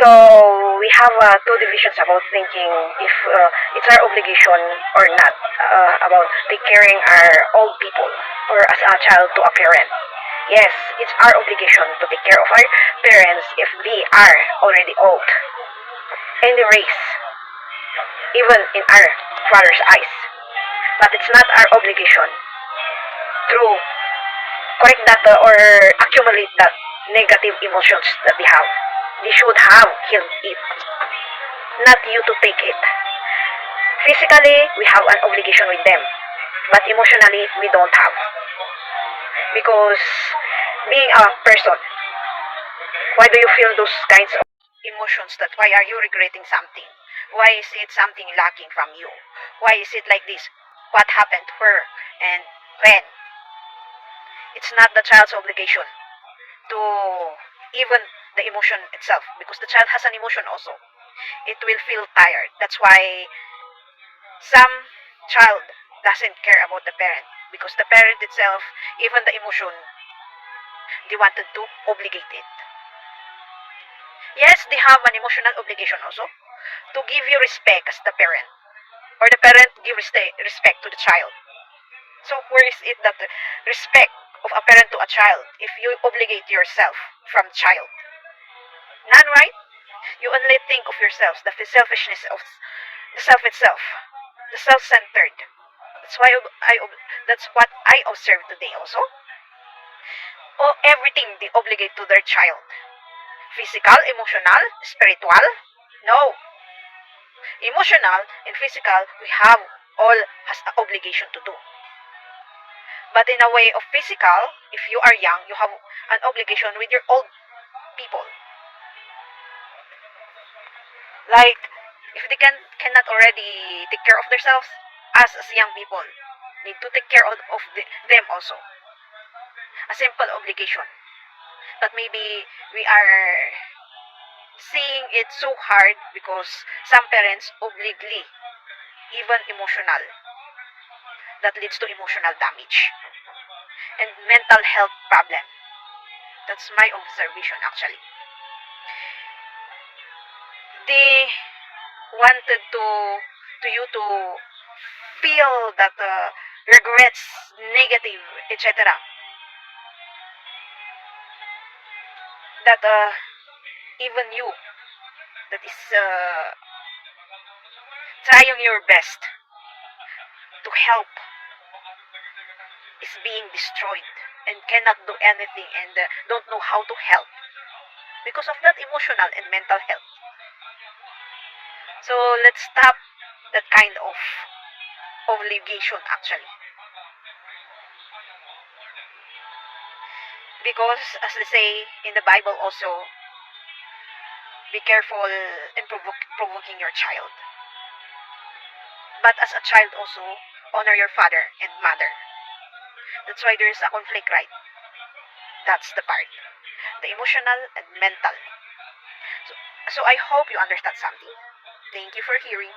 So we have two divisions about thinking if it's our obligation or not about take caring our old people or as a child to a parent. Yes, it's our obligation to take care of our parents if they are already old in the race, even in our father's eyes. But it's not our obligation to correct that or accumulate that negative emotions that they have. They should have healed it, not you to take it. Physically, we have an obligation with them, but emotionally, we don't have. Because being a person, why do you feel those kinds of emotions that why are you regretting something? Why is it something lacking from you? Why is it like this? What happened to her and when? It's not the child's obligation to even the emotion itself because the child has an emotion also. It will feel tired. That's why some child doesn't care about the parent because the parent itself, even the emotion, they wanted to obligate it. Yes, they have an emotional obligation also to give you respect as the parent or the parent give respect to the child. So where is it that the respect of a parent to a child if you obligate yourself from child? None, right? You only think of yourselves, the selfishness of the self itself, the self-centered. That's why that's what I observed today also. Oh, everything they obligate to their child. Physical, emotional, spiritual? No. Emotional and physical, we have all has an obligation to do. But in a way of physical, if you are young, you have an obligation with your old people. Like, if they cannot already take care of themselves, us as young people need to take care of them also. A simple obligation. But maybe we are seeing it so hard because some parents obligely, even emotional, that leads to emotional damage and mental health problem. That's my observation actually. They wanted to you to feel that regrets, negative, etc. That even you that is trying your best to help is being destroyed and cannot do anything and don't know how to help because of that emotional and mental health. So let's stop that kind of obligation actually. Because as they say in the Bible also, be careful in provoking your child. But as a child also, honor your father and mother. That's why there is a conflict, right? That's the part. The emotional and mental. So I hope you understand something. Thank you for hearing.